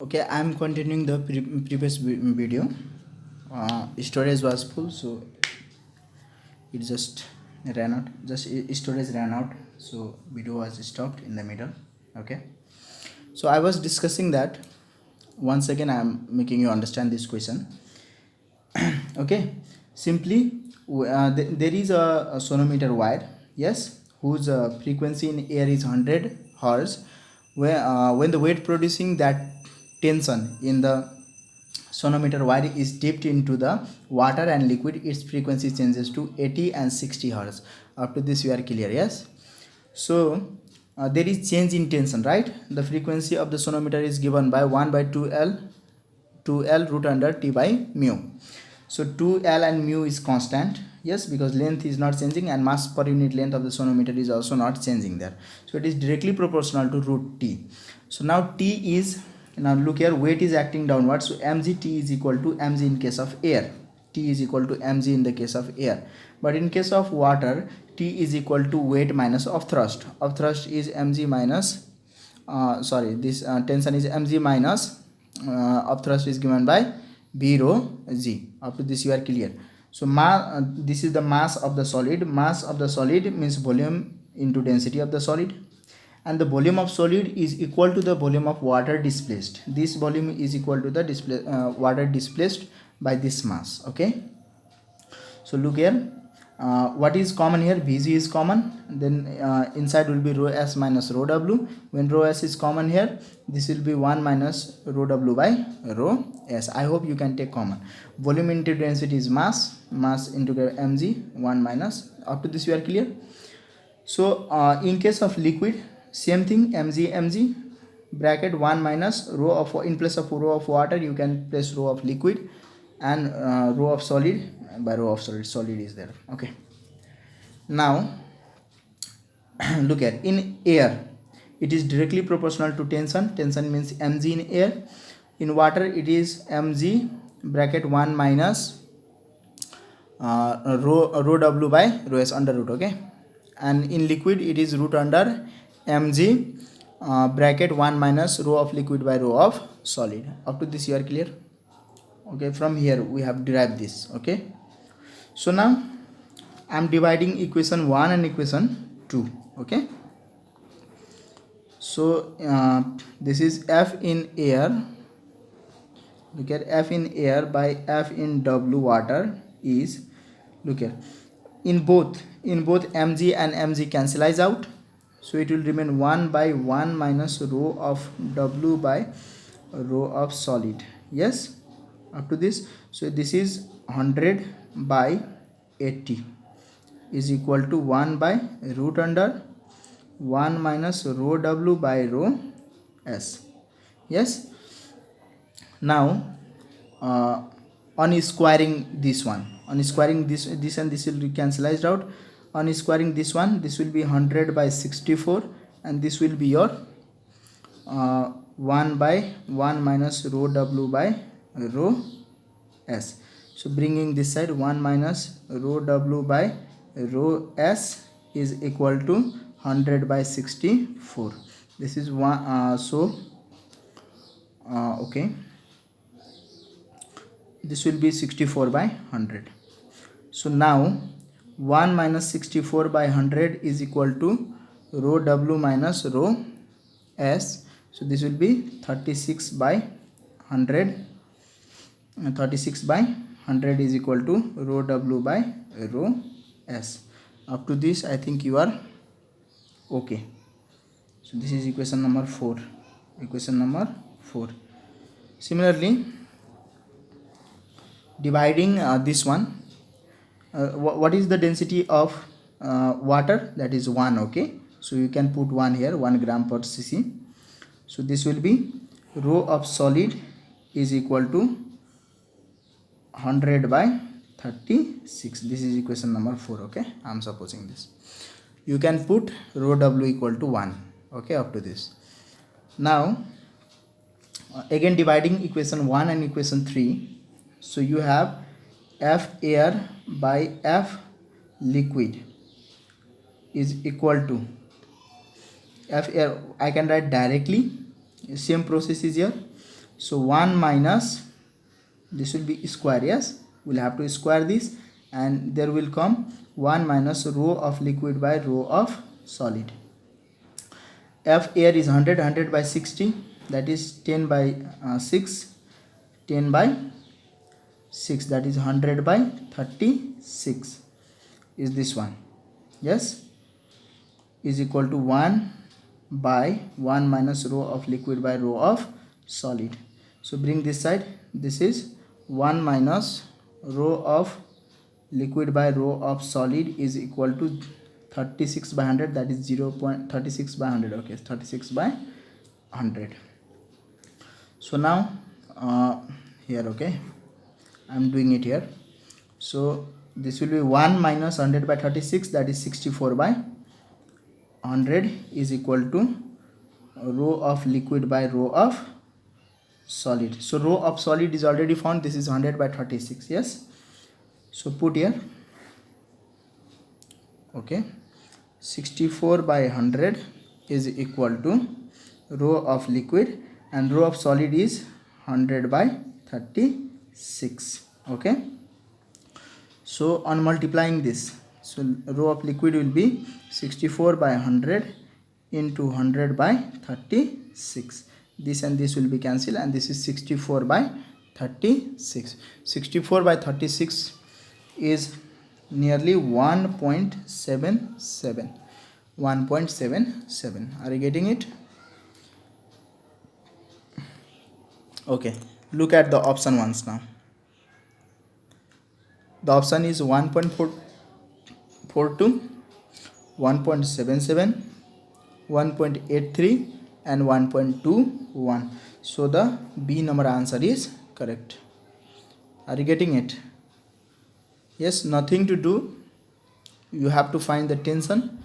Okay, I'm continuing the previous video. Storage was full, so it just ran out. Storage ran out, so video was stopped in the middle. Okay, so I was discussing that. Once again, I'm making you understand this question. Okay, simply there is a sonometer wire, yes, whose frequency in air is 100 hertz. Where when the weight producing that tension in the sonometer wire is dipped into the water and liquid, its frequency changes to 80 and 60 hertz. Up to this you are clear, yes? So there is change in tension, right? The frequency of the sonometer is given by 1 by 2L root under T by mu. So 2L and mu is constant, yes, because length is not changing and mass per unit length of the sonometer is also not changing there. So it is directly proportional to root T. So now T is, now look here, weight is acting downwards, so mgt is equal to mg in case of air. T is equal to mg in the case of air. But in case of water, T is equal to weight minus of thrust. Of thrust is mg minus, this tension is mg minus of thrust is given by b rho g. Up to this you are clear. So this is the mass of the solid. Mass of the solid means volume into density of the solid, and the volume of solid is equal to the volume of water displaced. This volume is equal to the water displaced by this mass. Okay, so look here, what is common here? Vg is common, then inside will be rho s minus rho w. When rho s is common here, this will be 1 minus rho w by rho s. I hope you can take common. Volume into density is mass into mg, 1 minus. Up to this you are clear? So in case of liquid, same thing, mg bracket 1 minus rho of, in place of rho of water you can place rho of liquid, and rho of solid by rho of solid is there. Okay, now look at, in air it is directly proportional to tension. Tension means mg in air. In water it is mg bracket 1 minus rho w by rho s under root. Okay, and in liquid it is root under mg bracket 1 minus rho of liquid by rho of solid. Up to this you are clear? Okay, from here we have derived this. Okay, so now I am dividing equation 1 and equation 2. Okay, so this is F in air. Look at F in air by F in W water is, look here, in both mg and mg cancelize out, so it will remain 1 by 1 minus rho of W by rho of solid. Yes, up to this. So this is 100 by 80 is equal to 1 by root under 1 minus rho w by rho s. Yes, now on squaring this one, on squaring this and this will be cancelled out. On squaring this one, this will be 100 by 64, and this will be your 1 by 1 minus rho w by rho s. So bringing this side, 1 minus rho w by rho s is equal to 100 by 64. This is one. Okay, this will be 64 by 100. So now 1 minus 64 by 100 is equal to rho w minus rho s. So this will be 36 by 100. 36 by 100 is equal to rho w by rho s. Up to this I think you are okay. So this is equation number 4. Equation number 4. Similarly, dividing this one, what is the density of water? That is 1. Okay, so you can put 1 here, 1 gram per cc. So this will be rho of solid is equal to 100 by 36. This is equation number 4. Okay, I am supposing this. You can put rho w equal to 1. Okay, up to this. Now again dividing equation 1 and equation 3. So you have F air by F liquid is equal to F air. I can write directly, same process is here. So 1 minus, this will be square, yes, we'll have to square this, and there will come 1 minus rho of liquid by rho of solid. F air is 100 by 60, that is 10 by 6, 10 by 6, that is 100 by 36 is this one, yes, is equal to 1 by 1 minus rho of liquid by rho of solid. So bring this side, this is 1 minus rho of liquid by rho of solid is equal to 36 by 100, that is 0.36 by 100, okay, 36 by 100. So now here, okay, I'm doing it here. So this will be 1 minus 100 by 36, that is 64 by 100 is equal to rho of liquid by rho of solid. So rho of solid is already found, this is 100 by 36, yes. So put here, okay, 64 by 100 is equal to rho of liquid, and rho of solid is 100 by 36, okay. So on multiplying this, so rho of liquid will be 64 by 100 into 100 by 36. This and this will be cancelled, and this is 64 by 36. 64 by 36 is nearly 1.77. 1.77. Are you getting it? Okay, look at the option ones now. The option is 1.42, 1.77, 1.83 and 1.21. So the B number answer is correct. Are you getting it? Yes, nothing to do. You have to find the tension,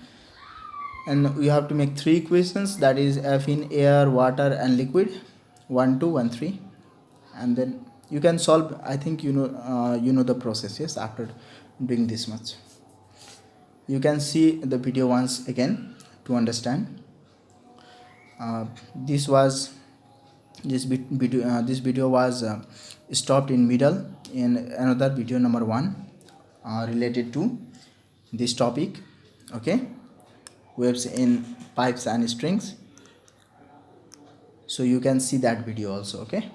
and you have to make 3 equations, that is F in air, water and liquid, 1 2 1 3, and then you can solve. I think you know the process, yes. After doing this much, you can see the video once again to understand. This video was stopped in middle in another video number 1 related to this topic, okay, waves in pipes and strings. So you can see that video also, okay,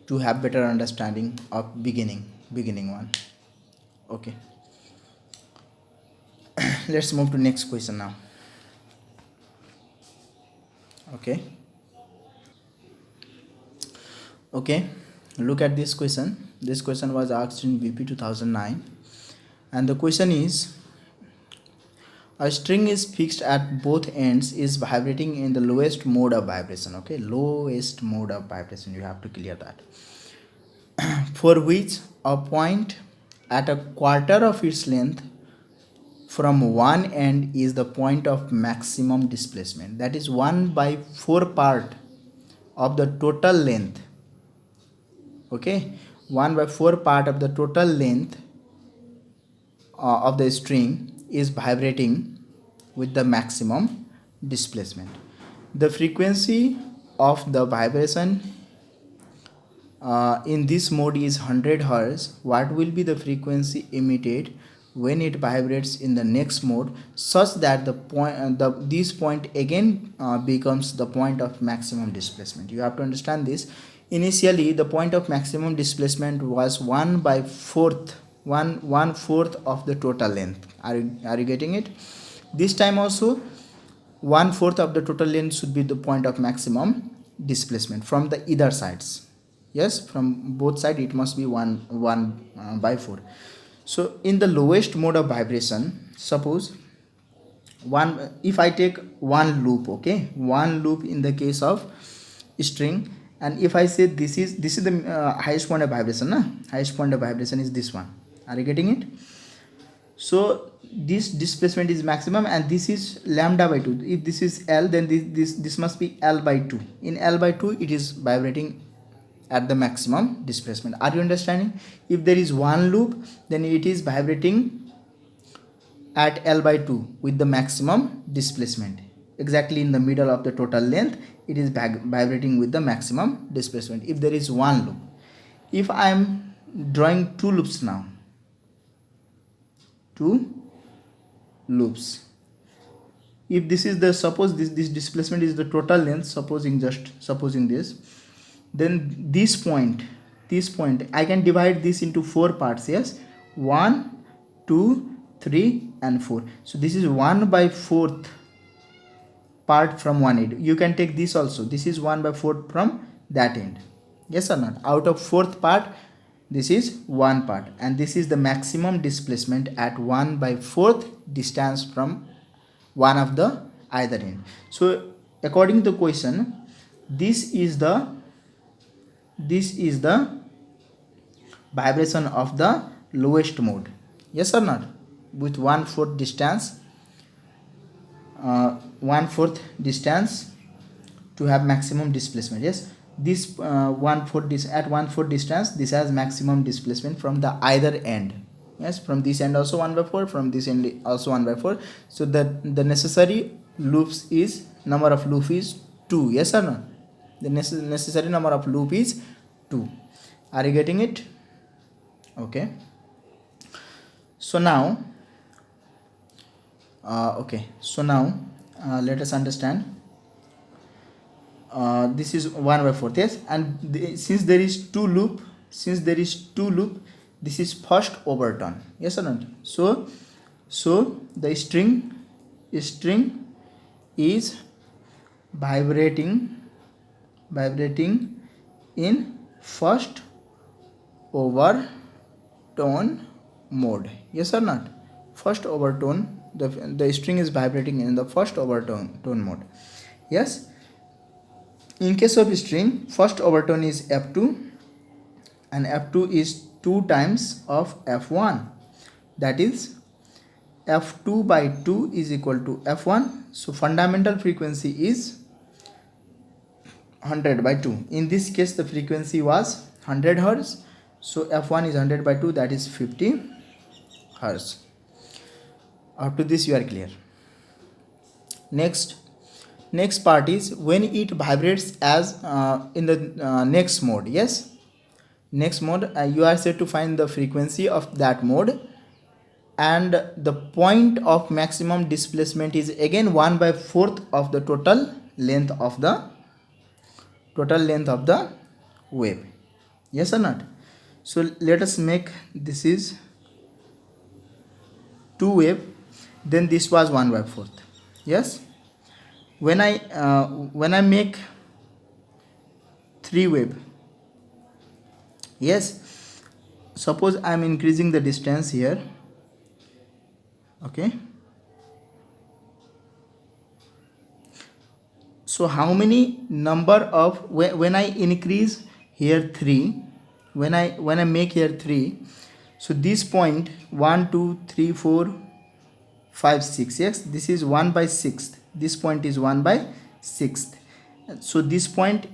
to have better understanding of beginning one, okay. Let's move to next question now, okay. Look at this question. This question was asked in BP 2009, and the question is, a string is fixed at both ends, is vibrating in the lowest mode of vibration, okay, lowest mode of vibration, you have to clear that, for which a point at a quarter of its length from one end is the point of maximum displacement, that is 1/4 part of the total length, okay, 1/4 part of the total length of the string is vibrating with the maximum displacement. The frequency of the vibration in this mode is 100 Hz. What will be the frequency emitted when it vibrates in the next mode, such that this point again becomes the point of maximum displacement? You have to understand this. Initially the point of maximum displacement was 1/4 of the total length. Are you getting it? This time also 1/4 of the total length should be the point of maximum displacement from the either sides. Yes, from both sides it must be 1/4. So in the lowest mode of vibration, suppose if I take one loop, okay, one loop in the case of string, and if I say this is the highest point of vibration, highest point of vibration is this one. Are you getting it? So this displacement is maximum, and this is lambda by 2. If this is L, then this must be L by 2. In L by 2 it is vibrating at the maximum displacement. Are you understanding? If there is one loop, then it is vibrating at L by 2 with the maximum displacement. exactly in the middle of the total length, it is vibrating with the maximum displacement if there is one loop. If I am drawing two loops now, two loops, if this is the, suppose this displacement is the total length, supposing this, then this point I can divide this into four parts. Yes, 1 2 3 and 4. So this is 1/4 part from one end. You can take this also, this is 1/4 from that end. Yes or not? Out of fourth part, this is one part, and this is the maximum displacement at 1/4 distance from one of the either end. So according to the question, this is the vibration of the lowest mode. Yes or not? With 1/4 distance, 1/4 distance to have maximum displacement. Yes, this 1/4 at 1/4 distance, this has maximum displacement from the either end. Yes, from this end also 1/4, from this end also 1/4. So the necessary loops is, number of loop is 2. Yes or no? The necessary number of loop is 2. Are you getting it? Okay. So now let us understand. This is 1/4. Yes, and since there is two loop, this is first overtone. Yes or not? So the string is vibrating in first overtone mode. Yes or not? First overtone, the string is vibrating in the first overtone mode. Yes, in case of string, first overtone is F2, and F2 is 2 times of F1, that is F2/2 is equal to F1. So fundamental frequency is 100/2. In this case the frequency was 100 Hz. So F1 is 100/2, that is 50 Hz. Up to this you are clear. Next part is when it vibrates as in the next mode. Yes, next mode, you are set to find the frequency of that mode, and the point of maximum displacement is again 1/4 of the total length of the wave. Yes or not? So let us make, this is 2 wave, then this was 1/4. Yes, when I make 3 wave, yes, suppose I am increasing the distance here. Okay, so how many number of, when I increase here 3, when I make here 3, so this point 1 2 3 4 5 6, yes, this is 1/6, this point is 1/6. So this point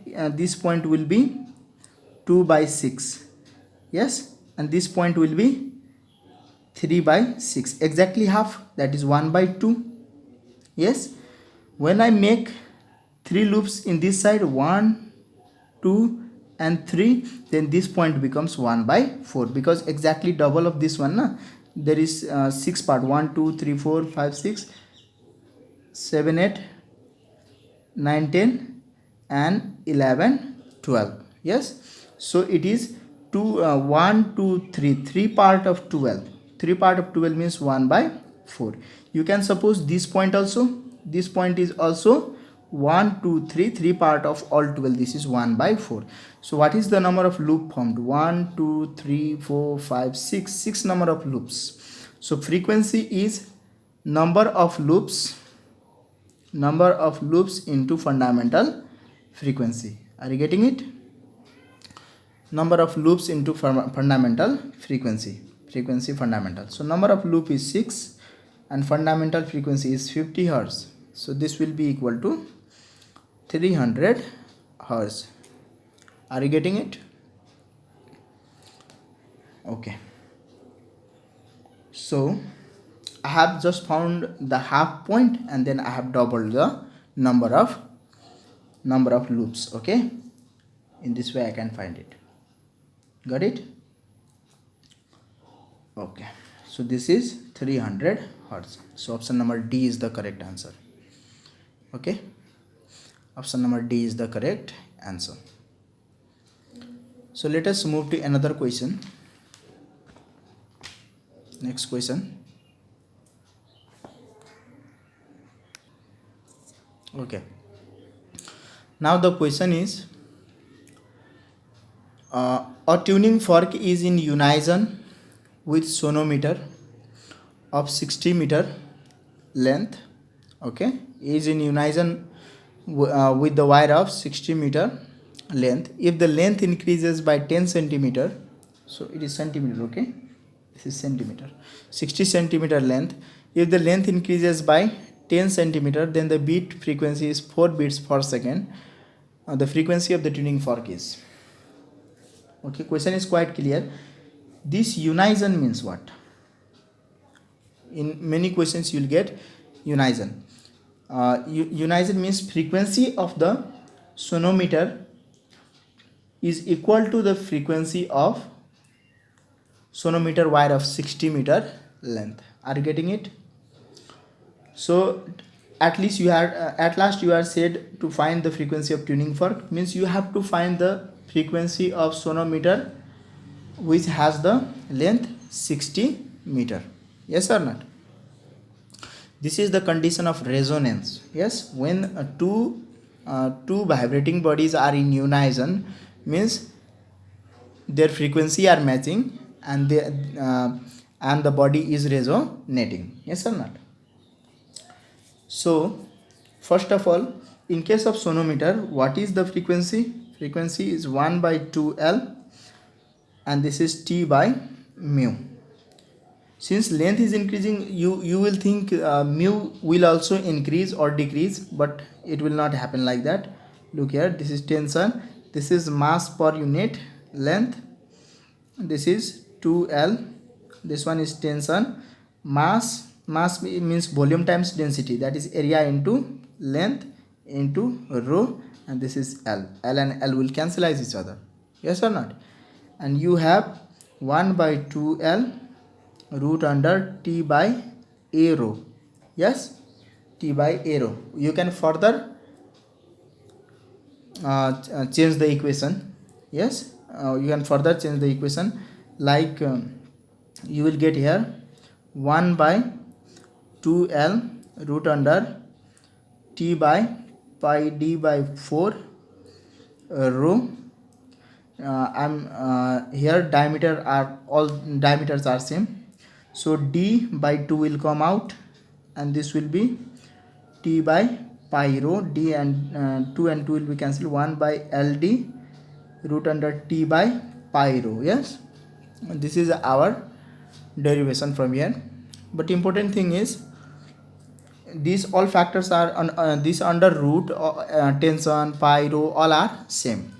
will be 2/6. Yes, and this point will be 3/6, exactly half, that is 1/2. Yes, when I make 3 loops in this side, 1 2 and 3, then this point becomes 1/4, because exactly double of this one, na? There is 6 part, 1 2 3 4 5 6 7 8 9 10 and 11 12. Yes, so it is 1 2 3 part of 12. 3 part of 12 means 1/4. You can suppose this point also, this point is also 1 2 3 part of all 12, this is 1/4. So what is the number of loop formed? 1 2 3 4 5 6 number of loops. So frequency is number of loops into fundamental frequency. Are you getting it? Number of loops into fundamental frequency fundamental. So number of loop is 6 and fundamental frequency is 50 Hz. So this will be equal to 300 Hz. Are you getting it? Okay, so I have just found the half point and then I have doubled the number of loops. Okay, in this way I can find it. Got it? Okay, so this is 300 hertz. So option number D is the correct answer. Okay, option number D is the correct answer. So let us move to another question. Next question. Okay, now the question is, a tuning fork is in unison with sonometer of 60 meter length. Okay, is in unison with the wire of 60 meter length. If the length increases by 10 centimeter, so it is centimeter. Okay, this is centimeter. 60 centimeter length. If the length increases by 10 centimeter, then the beat frequency is 4 beats per second. The frequency of the tuning fork is. Okay, question is quite clear. This unison means what? In many questions you will get unison. Unison means frequency of the sonometer is equal to the frequency of sonometer wire of 60 meter length. Are you getting it? So at last you are said to find the frequency of tuning fork, means you have to find the frequency of sonometer which has the length 60 meter. Yes or not? This is the condition of resonance. Yes, when two vibrating bodies are in unison, means their frequency are matching and the body is resonating. Yes or not? So first of all, in case of sonometer, what is the frequency? Frequency is 1 by 2L and this is T by mu. Since length is increasing, you will think mu will also increase or decrease, but it will not happen like that. Look here, this is tension, this is mass per unit length, this is 2L, this one is tension. Mass means volume times density, that is area into length into rho, and this is L. L and L will cancelize each other. Yes or not? And you have 1 by 2L root under T by A rho. Yes, T by A rho. You can further change the equation. Yes, you can further change the equation, like you will get here 1 by 2L root under T by pi D by 4 rho. Here diameter are all diameters are same, so D by 2 will come out and this will be T by pi rho. D and 2 and 2 will be cancelled. 1 by LD root under T by pi rho. Yes, this is our derivation from here. But important thing is, these all factors are on this under root, tension, pi rho, all are same.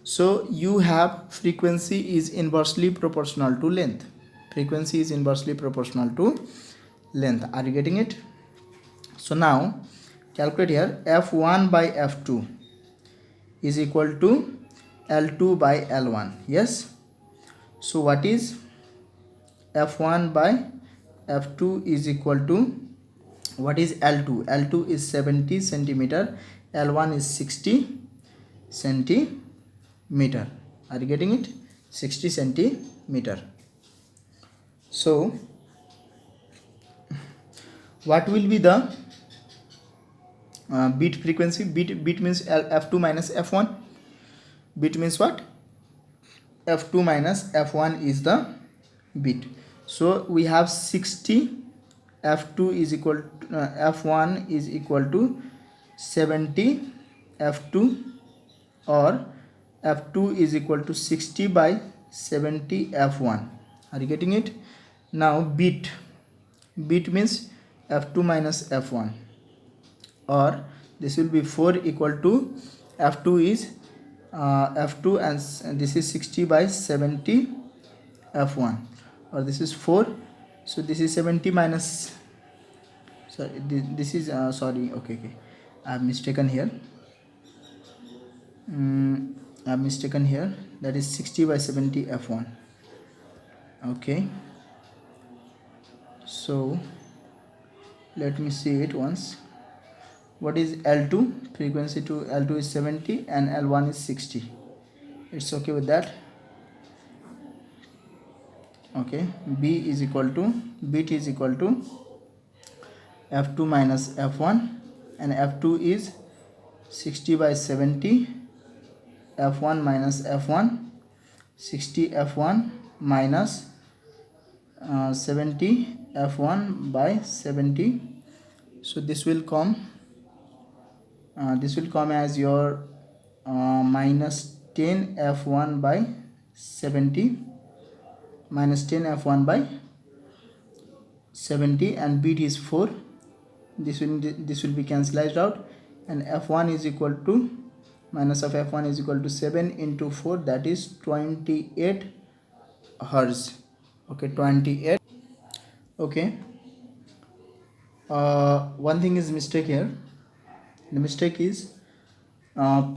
So you have frequency is inversely proportional to length. Frequency is inversely proportional to length. Are you getting it? So now calculate here, F1 by F2 is equal to L2 by L1. Yes. So what is F1 by F2 is equal to, what is L2? L2 is 70 centimeter, L1 is 60 centimeter. Are you getting it? 60 centimeter. So what will be the beat frequency? Beat means F2 minus F1. Beat means what? F2 minus F1 is the beat. So we have 60, F2 is equal to, F1 is equal to 70 F2, or F2 is equal to 60 by 70 F1. Are you getting it? Now beat means F2 minus F1, or this will be 4 equal to F2 is F2 and this is 60 by 70 F1, or this is 4. So this is 70 minus, sorry, this is sorry, okay, I've mistaken here. I've mistaken here. That is 60 by 70 f1. Okay, so let me see it once. What is L2? Frequency to L2 is 70 and L1 is 60. It's okay with that. Okay, B is equal to F2 minus F1, and F2 is 60 by 70, F1 minus F1, 60 F1 minus 70 F1 by 70. So this will come as your minus 10 F1 by 70, minus 10 F1 by 70, and beat is 4. This will be cancelled out, and F1 is equal to minus of F1 is equal to 7 into 4, that is 28 hertz. Okay, 28. Okay, one thing is mistake here. The mistake is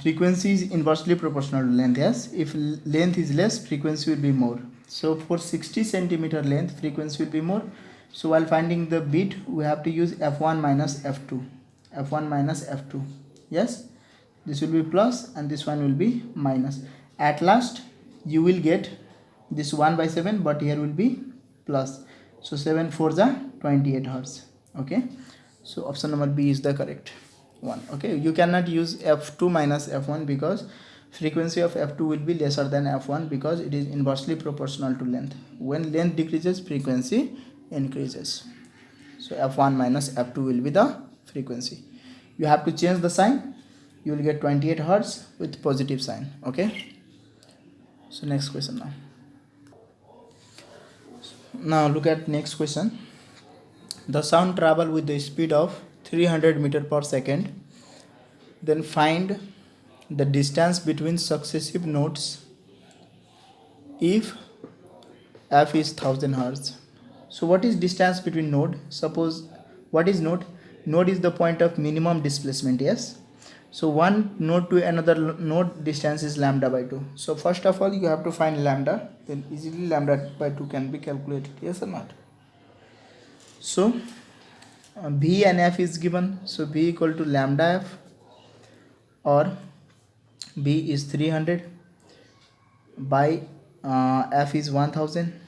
frequency is inversely proportional to length. Yes, if length is less, frequency will be more. So for 60 centimeter length, frequency will be more. So while finding the beat, we have to use F1 minus F2. F1 minus F2. Yes, this will be plus and this one will be minus. At last, you will get this 1 by 7, but here will be plus. So 7 4 is 28 hertz. Okay, so option number B is the correct one. Okay, you cannot use F2 minus F1 because frequency of F2 will be lesser than F1 because it is inversely proportional to length. When length decreases, frequency increases. So F1 minus F2 will be the frequency. You have to change the sign. You will get 28 hertz with positive sign. Okay, so next question now. Now look at next question. The sound travel with the speed of 300 meter per second. Then find the distance between successive notes if f is 1000 hertz. So what is distance between node? Suppose, what is node? Node is the point of minimum displacement. Yes, so one node to another node distance is lambda by 2. So first of all, you have to find lambda, then easily lambda by 2 can be calculated. Yes or not? So B and F is given, so B equal to lambda F, or B is 300 by F is 1000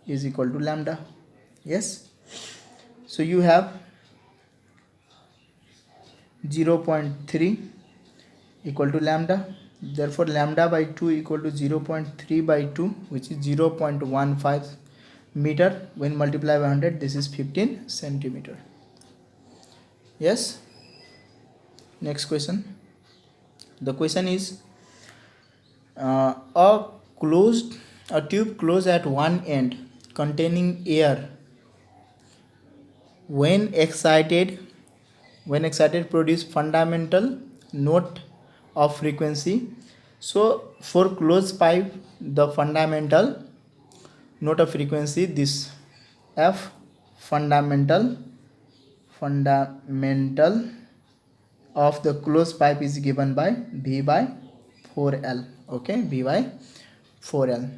is equal to lambda. Yes, so you have 0.3 equal to lambda, therefore lambda by 2 equal to 0.3 by 2, which is 0.15 meter. When multiplied by 100, this is 15 centimeter. Yes, next question. The question is a tube closed at one end containing air when excited produce fundamental note of frequency. So for closed pipe, the fundamental note of frequency, this F fundamental of the closed pipe is given by V by 4L. Okay, V by 4L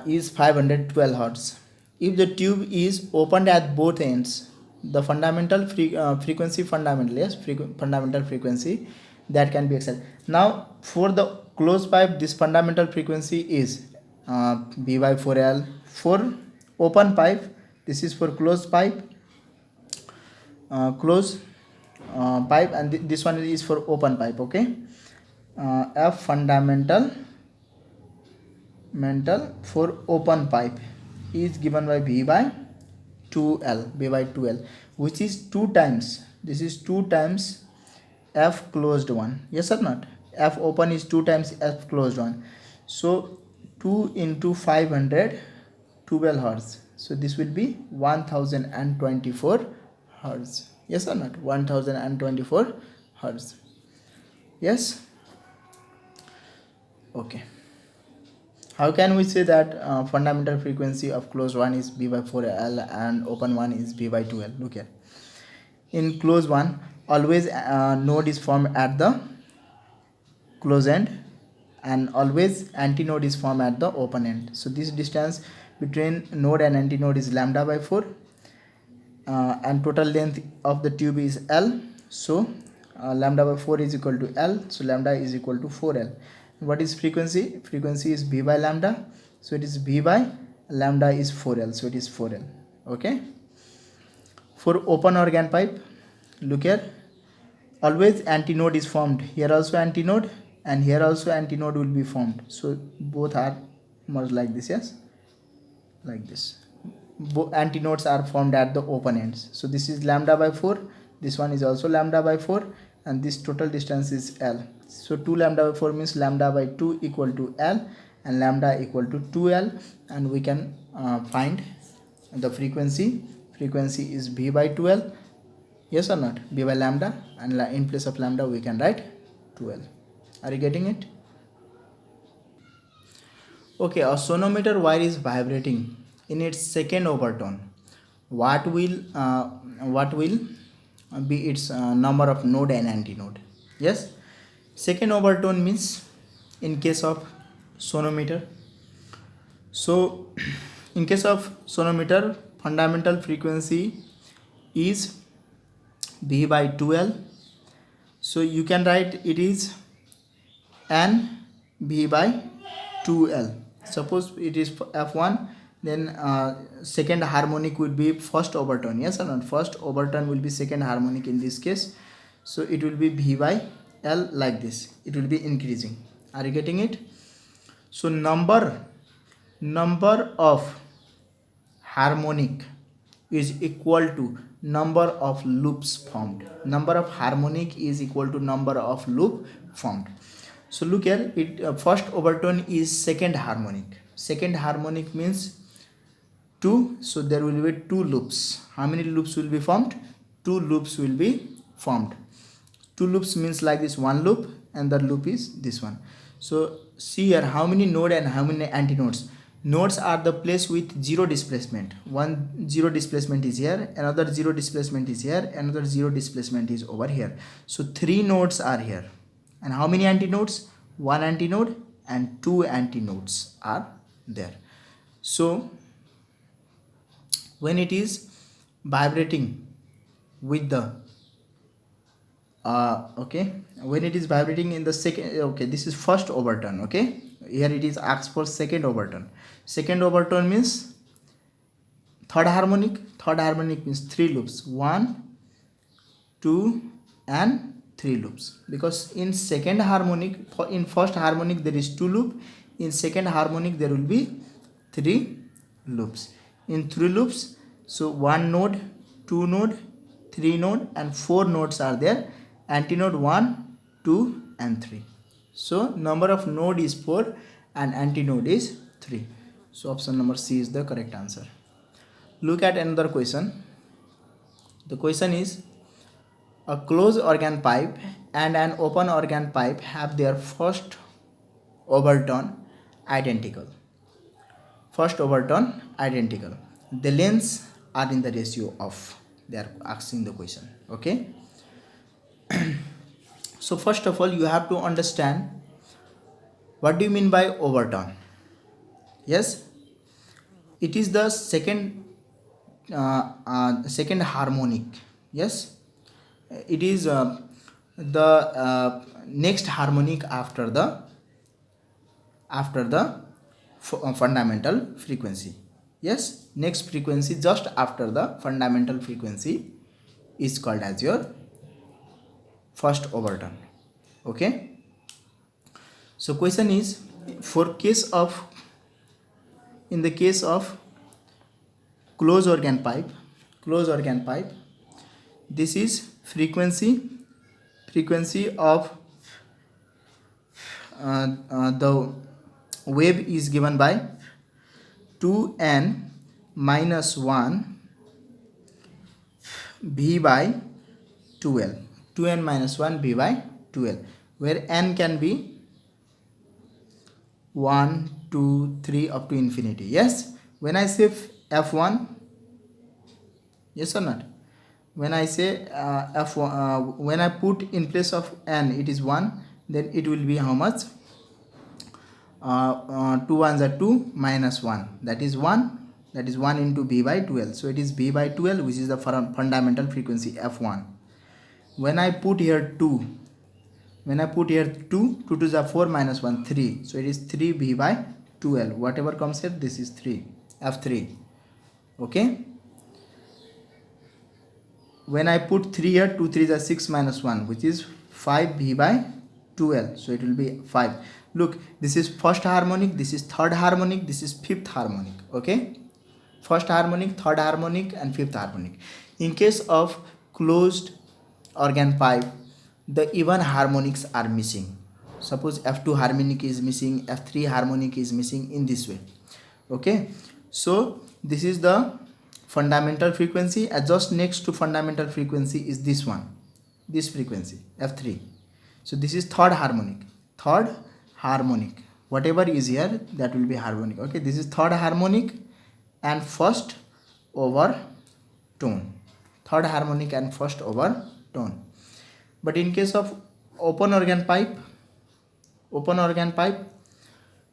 is 512 hertz. If the tube is opened at both ends, the fundamental frequency that can be excited. Now for the closed pipe, this fundamental frequency is V by 4L. For open pipe, this is for closed pipe, pipe, and this one is for open pipe. Okay, F fundamental for open pipe is given by V by 2L, which is 2 times, this is 2 times F closed one. Yes or not? F open is 2 times F closed one. So 2 into 500, 12 hertz. So this will be 1024 hertz. Yes or not? 1024 hertz. Yes. Okay. How can we say that fundamental frequency of closed one is V by 4L and open one is V by 2L? Look here. in close one, always node is formed at the close end, and always antinode is formed at the open end. So this distance between node and antinode is lambda by 4, and total length of the tube is L. So lambda by 4 is equal to L, so lambda is equal to 4L. What is frequency? Frequency is V by lambda, so it is V by lambda is 4L, so it is 4L. Okay. For open organ pipe, look here, always antinode is formed. Here also antinode, and here also antinode will be formed. So both are merged like this, yes, like this. Both antinodes are formed at the open ends. So this is lambda by 4, this one is also lambda by 4, and this total distance is L. So 2 lambda by 4 means lambda by 2 equal to L, and lambda equal to 2L, and we can find the frequency. Frequency is V by 2L, yes or not? V by lambda, and in place of lambda we can write 2L. Are you getting it? Okay, a sonometer wire is vibrating in its second overtone. What will be its number of node and antinode? Yes, second overtone means in case of sonometer. So in case of sonometer, fundamental frequency is V by 2L. So you can write it is N V by 2L. Suppose it is F1, then second harmonic would be first overtone, yes or not? First overtone will be second harmonic in this case. So it will be V by L like this. It will be increasing. Are you getting it? So number of harmonic is equal to number of loops formed. Number of harmonic is equal to number of loop formed. So look here, first overtone is second harmonic. Second harmonic means 2, so there will be 2 loops. How many loops will be formed? 2 loops will be formed. 2 loops means like this, 1 loop, and the loop is this one. So see here, how many node and how many antinodes? Nodes are the place with zero displacement. One zero displacement is here, another zero displacement is here, another zero displacement is over here. So 3 nodes are here. And how many antinodes? 1 antinode and 2 antinodes are there. So when it is vibrating with the when it is vibrating in the second, okay, this is first overtone. Okay, here it is asked for second overtone. Second overtone means third harmonic. Third harmonic means 3 loops, 1, 2 and 3 loops, because in second harmonic, in first harmonic there is 2 loop, in second harmonic there will be 3 loops. In 3 loops, so 1 node, 2 node, 3 node and 4 nodes are there. Antinode 1, 2 and 3. So number of node is 4 and antinode is 3. So option number C is the correct answer. Look at another question. The question is, a closed organ pipe and an open organ pipe have their first overtone identical. First overtone identical. The lengths are in the ratio of. They are asking the question. Okay. So first of all, you have to understand what do you mean by overtone. Yes, it is the second harmonic. Yes, it is the next harmonic after the fundamental frequency. Yes, next frequency just after the fundamental frequency is called as your first overtone. Okay. So question is, in the case of closed organ pipe, this is frequency of the wave is given by 2n minus 1 V by 2L. 2n minus 1 V by 2L, where n can be 1, 2, 3 up to infinity. Yes, when I say F1, yes or not? when I say when I put in place of n it is 1, then it will be how much? 2 ones are 2 minus 1, that is 1, that is 1 into b by 12. So it is b by 12, which is the fundamental frequency f1. When I put here 2, when I put here 2 to the 4 minus 1 3, so it is 3b by 12. Whatever comes here, this is 3 f3. Okay, when I put 3 here, 2 3 is 6 minus 1, which is 5b by 12, so it will be 5. Look, this is first harmonic, this is third harmonic, this is fifth harmonic. Okay, first harmonic, third harmonic, and fifth harmonic. In case of closed organ pipe, the even harmonics are missing. Suppose f2 harmonic is missing, f3 harmonic is missing, in this way. Okay, so this is the fundamental frequency, and just next to fundamental frequency is this one, this frequency f3. So this is third harmonic, whatever is here, that will be harmonic. Okay, this is third harmonic and first overtone, third harmonic and first overtone. But in case of open organ pipe,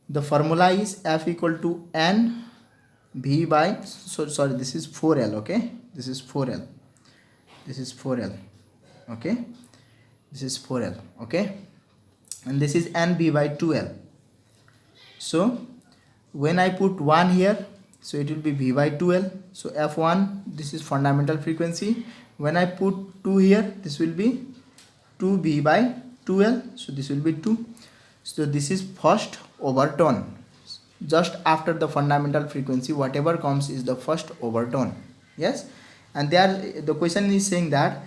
the formula is f equal to n v by, sorry, this is 4l. Okay, this is 4l, this is 4l. Okay, this is 4l. Okay, and this is n b by 2l. So when I put 1 here, so it will be v by 2l. So f1, this is fundamental frequency. When I put 2 here, this will be 2b by 2l, so this will be 2. So this is first overtone. Just after the fundamental frequency, whatever comes is the first overtone. Yes, and there the question is saying that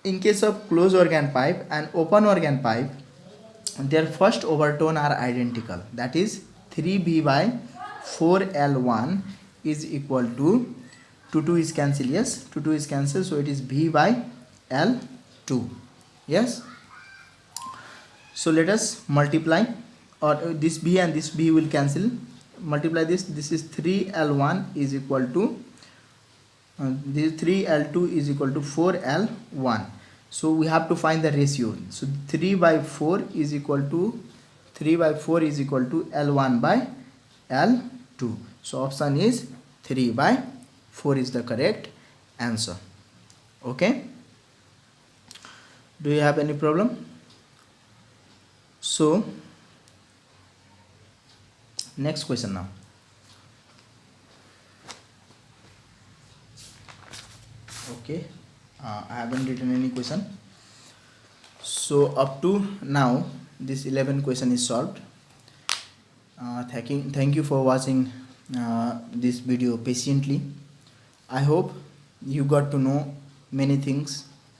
in case of closed organ pipe and open organ pipe, their first overtone are identical, that is 3b by 4l1 is equal to 2 is cancelled. Yes, 2 is cancelled, so it is b by l2. Yes, so let us multiply, or this b and this b will cancel. Multiply this, this is 3l1 is equal to this 3l2 is equal to 4l1. So we have to find the ratio. So 3 by 4 is equal to l1 by l2. So option is 3 by 4 is the correct answer. Okay, do you have any problem? So next question now. Okay, I haven't written any question. So up to now this 11 question is solved. Thank you for watching this video patiently. I hope you got to know many things